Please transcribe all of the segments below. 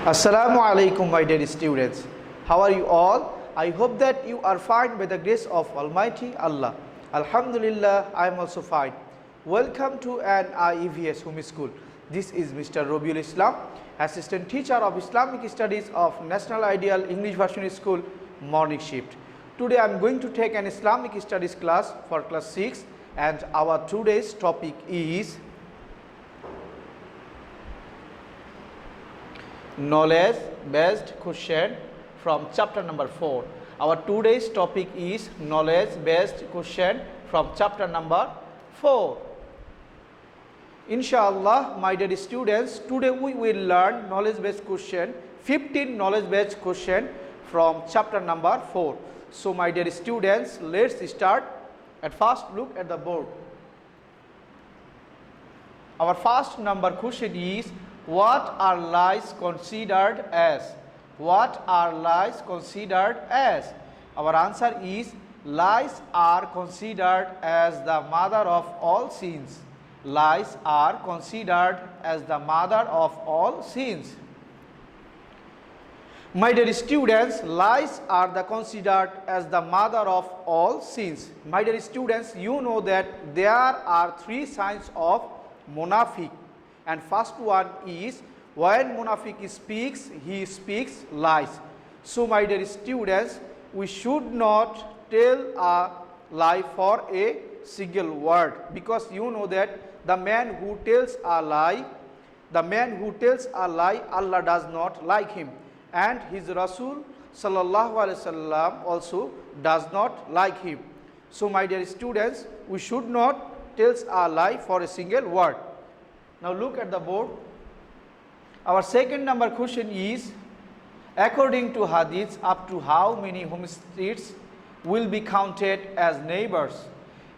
Assalamu alaikum, my dear students. How are you all? I hope that you are fine by the grace of Almighty Allah. Alhamdulillah, I am also fine. Welcome to an IEVS Home School. This is Mr. Robiul Islam, Assistant Teacher of Islamic Studies of National Ideal English Version School, Morning Shift. Today I am going to take an Islamic Studies class for class 6, and our today's topic is knowledge based question from chapter number 4. Our today's topic is knowledge based question from chapter number 4. Inshallah, my dear students, today we will learn knowledge based question, 15 knowledge based question from chapter number 4. So my dear students, let's start. At first look at the board. Our first number question is, what are lies considered as? What are lies considered as? Our answer is, lies are considered as the mother of all sins. Lies are considered as the mother of all sins. My dear students, lies are considered as the mother of all sins. My dear students, you know that there are three signs of munafiq. And first one is, when munafiq speaks, he speaks lies. So my dear students, we should not tell a lie for a single word, because you know that the man who tells a lie, Allah does not like him, and his Rasul sallallahu alaihi wasallam also does not like him. So my dear students, we should not tell a lie for a single word. Now look at the board. Our second number question is, according to hadiths, up to how many homesteads will be counted as neighbors?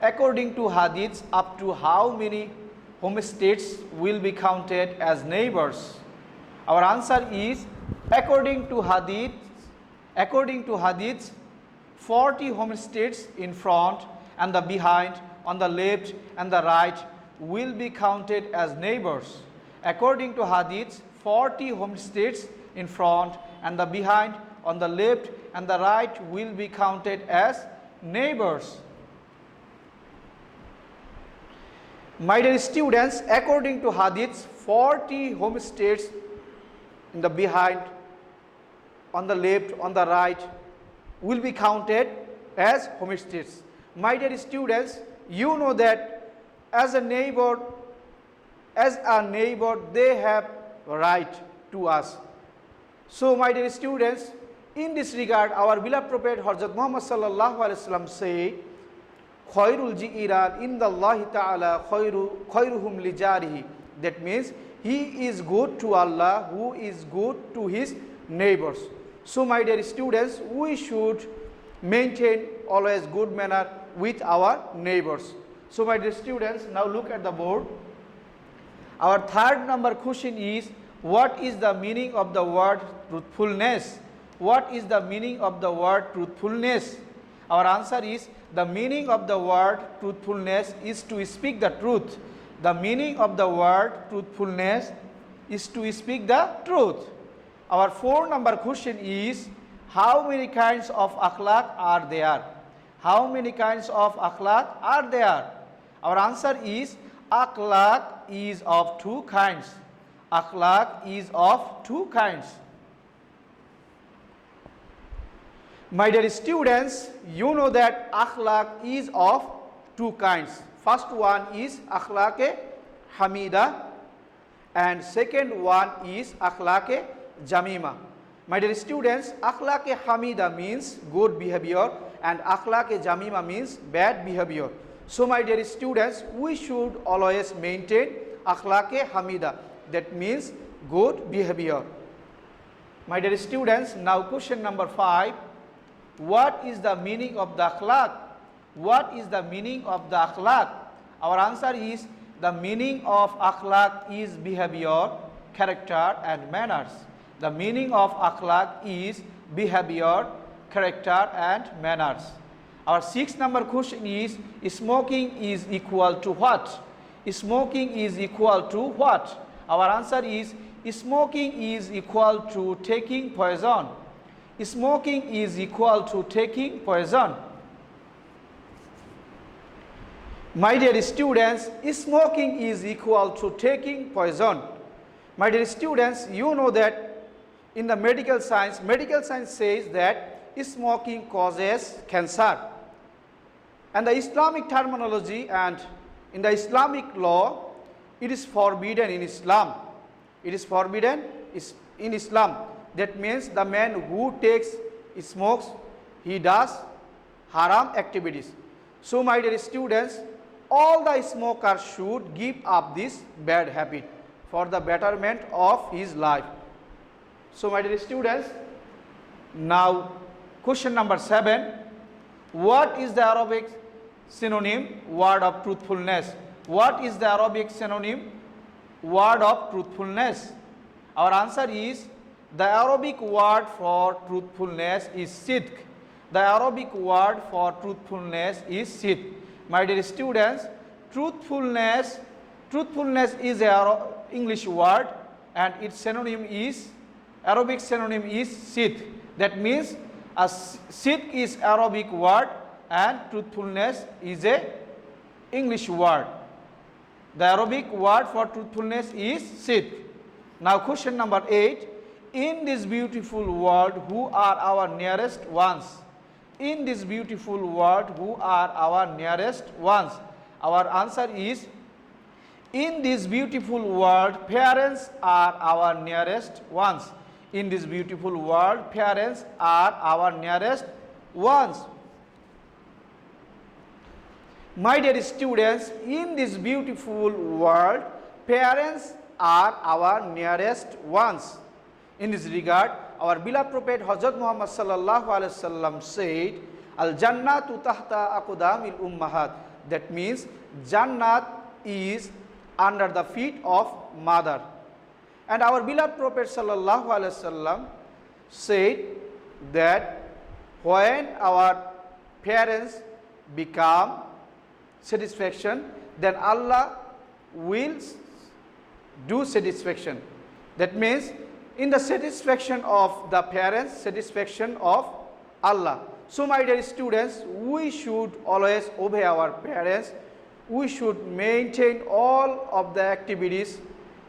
According to hadiths, up to how many homesteads will be counted as neighbors? Our answer is, according to hadiths, 40 homesteads in front and the behind, on the left and the right, will be counted as neighbors. According to hadiths, 40 homesteads in front and the behind, on the left and the right, will be counted as neighbors. My dear students, according to hadiths, 40 homesteads in the behind, on the left, on the right, will be counted as homesteads. My dear students, you know that as a neighbor, they have right to us. So my dear students, in this regard, our beloved Prophet Hazrat Muhammad sallallahu alaihi wasallam say, khairul ji'iran indallahi ta'ala khairuhum lijarihi. That means he is good to Allah who is good to his neighbors. So my dear students, we should maintain always good manner with our neighbors. So my dear students, now look at the board. Our third number question is, what is the meaning of the word truthfulness? What is the meaning of the word truthfulness? Our answer is, the meaning of the word truthfulness is to speak the truth. The meaning of the word truthfulness is to speak the truth. Our fourth number question is, how many kinds of akhlaq are there? How many kinds of akhlaq are there? Our answer is, akhlaq is of two kinds. Akhlaq is of two kinds. My dear students, you know that akhlaq is of two kinds. First one is akhlaq hamida, and second one is akhlaq jamima. My dear students, akhlaq hamida means good behavior and akhlaq jamima means bad behavior. So my dear students, we should always maintain akhlaq hamida, that means good behavior. My dear students, now question number 5. What is the meaning of the akhlaq? What is the meaning of the akhlaq? Our answer is, the meaning of akhlaq is behavior, character and manners. The meaning of akhlaq is behavior, character and manners. Our sixth number question is, smoking is equal to what? Smoking is equal to what? Our answer is, smoking is equal to taking poison. Smoking is equal to taking poison. My dear students, smoking is equal to taking poison. My dear students, you know that in the medical science says that smoking causes cancer. And the Islamic terminology and in the Islamic law, it is forbidden in Islam. It is forbidden in Islam. That means the man who smokes, he does haram activities. So my dear students, all the smokers should give up this bad habit for the betterment of his life. So my dear students, now question number 7. What is the Arabic synonym word of truthfulness? What is the Arabic synonym word of truthfulness? Our answer is the Arabic word for truthfulness is sidq. The Arabic word for truthfulness is sidq. My dear students, truthfulness is an English word and its synonym is, Arabic synonym is sidq. That means sidq is Arabic word and truthfulness is a English word. The Arabic word for truthfulness is sidq. Now question number 8. In this beautiful world, who are our nearest ones? In this beautiful world, who are our nearest ones? Our answer is, in this beautiful world, parents are our nearest ones. In this beautiful world, parents are our nearest ones. My dear students, in this beautiful world, parents are our nearest ones. In this regard, our beloved Prophet Hazrat Muhammad sallallahu alaihi wasallam said, Al Jannatu tahta aqdamil ummahat. That means Jannat is under the feet of mother. And our beloved Prophet sallallahu alaihi wasallam said that when our parents become satisfaction, then Allah will do satisfaction. That means in the satisfaction of the parents, satisfaction of Allah. So my dear students, we should always obey our parents. We should maintain all of the activities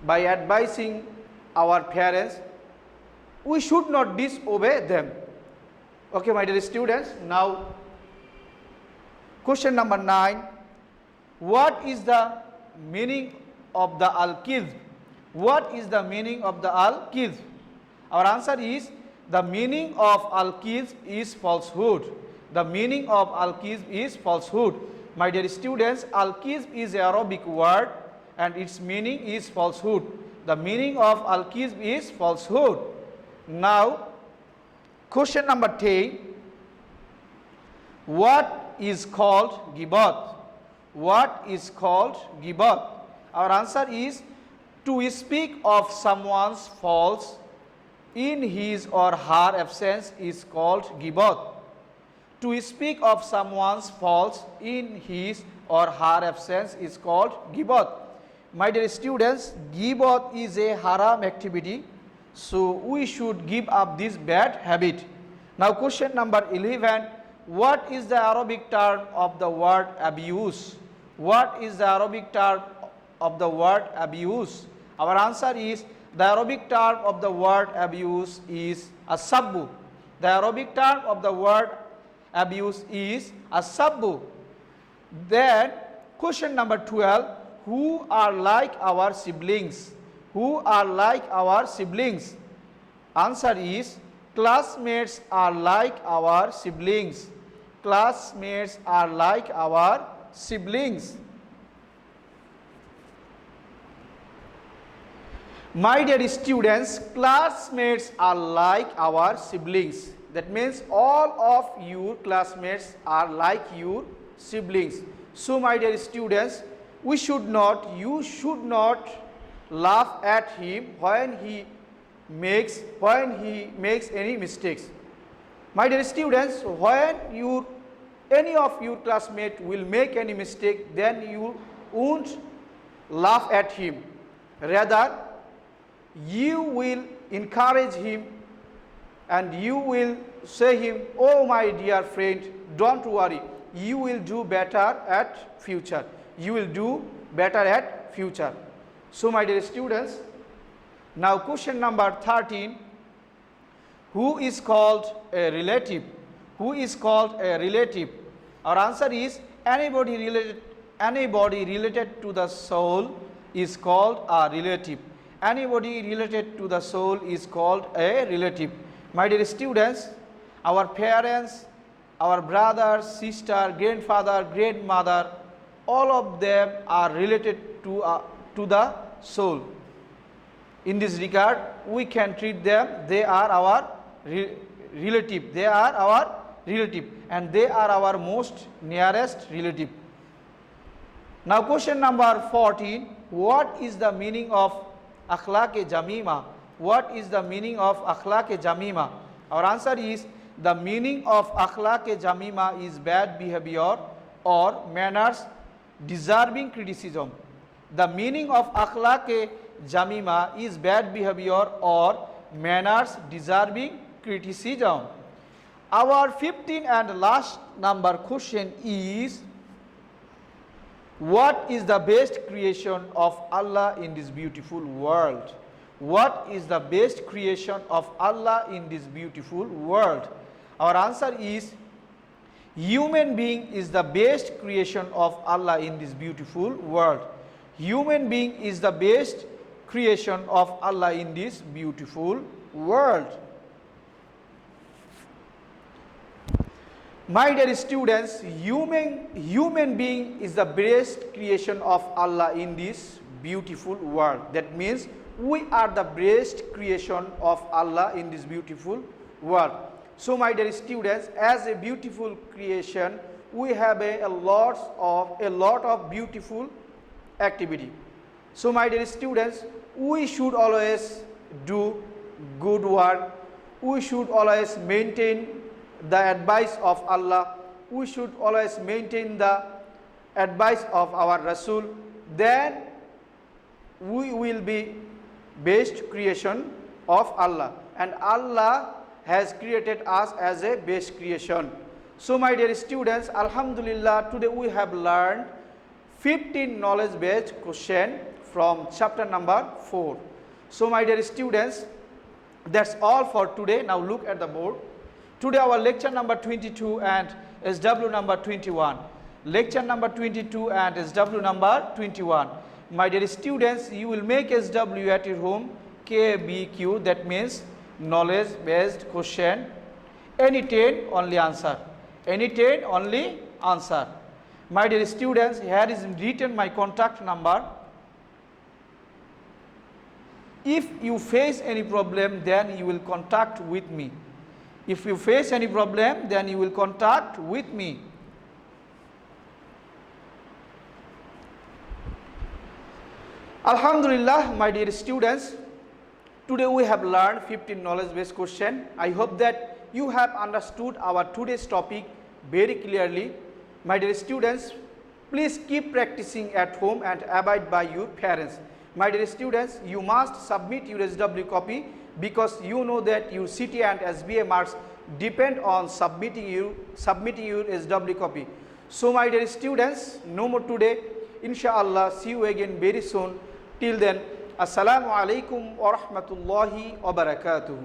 by advising our parents. We should not disobey them. Okay, my dear students, now question number 9. What is the meaning of the Al-Kidh? What is the meaning of the Al-Kidh? Our answer is, the meaning of Al-Kidh is falsehood. The meaning of Al-Kidh is falsehood. My dear students, Al-Kidh is an Arabic word and its meaning is falsehood. The meaning of Al-Kidh is falsehood. Now, question number 10. What is called Ghibat? What is called Ghibat? Our answer is, to speak of someone's faults in his or her absence is called Ghibat. To speak of someone's faults in his or her absence is called Ghibat. My dear students, Ghibat is a haram activity, so we should give up this bad habit. Now question number 11. What is the Arabic term of the word abuse? What is the Arabic term of the word abuse? Our answer is, the Arabic term of the word abuse is as-sabbu. The Arabic term of the word abuse is as-sabbu. Then question number 12. Who are like our siblings? Who are like our siblings? Answer is, classmates are like our siblings. Classmates are like our siblings. My dear students, classmates are like our siblings. That means all of your classmates are like your siblings. So my dear students, you should not laugh at him when he makes any mistakes. My dear students, when any of your classmates will make any mistake, then you won't laugh at him. Rather, you will encourage him and you will say him, oh my dear friend, don't worry, you will do better at future. You will do better at future. So my dear students, now question number 13, who is called a relative? Who is called a relative? Our answer is anybody related to the soul is called a relative. Anybody related to the soul is called a relative. My dear students, our parents, our brother, sister, grandfather, grandmother, all of them are related to the soul. In this regard, we can treat them, they are our relative. They are our relative and they are our most nearest relative. Now question number 14, what is the meaning of akhlaq-e jamima? What is the meaning of akhlaq-e jamima? Our answer is the meaning of akhlaq-e jamima is bad behavior or manners deserving criticism. The meaning of akhlaq-e jamima is bad behavior or manners deserving criticism. Our 15th and last number question is, what is the best creation of Allah in this beautiful world? What is the best creation of Allah in this beautiful world? Our answer is, human being is the best creation of Allah in this beautiful world. Human being is the best creation of Allah in this beautiful world. My dear students, human being is the best creation of Allah in this beautiful world. That means we are the best creation of Allah in this beautiful world. So my dear students, as a beautiful creation, we have a lot of beautiful activity. So my dear students, we should always do good work. We should always maintain the advice of Allah. We should always maintain the advice of our Rasul. Then we will be best creation of Allah, and Allah has created us as a best creation. So my dear students, Alhamdulillah, today we have learned 15 knowledge based question from chapter number 4. So my dear students, that's all for today. Now look at the board. Today our lecture number 22 and SW number 21. Lecture number 22 and SW number 21. My dear students, you will make SW at your home, KBQ, that means knowledge based question. Any 10 only answer. Any 10 only answer. My dear students, here is written my contact number. If you face any problem, then you will contact with me. If you face any problem, then you will contact with me. Alhamdulillah, my dear students, today we have learned 15 knowledge based question. I hope that you have understood our today's topic very clearly. My dear students, please keep practicing at home and abide by your parents. My dear students, you must submit your SW copy because you know that your CT and SBA marks depend on submitting your SW copy. So my dear students, no more today. Inshallah, see you again very soon. Till then, Assalamu alaikum wa rahmatullahi wa barakatuh.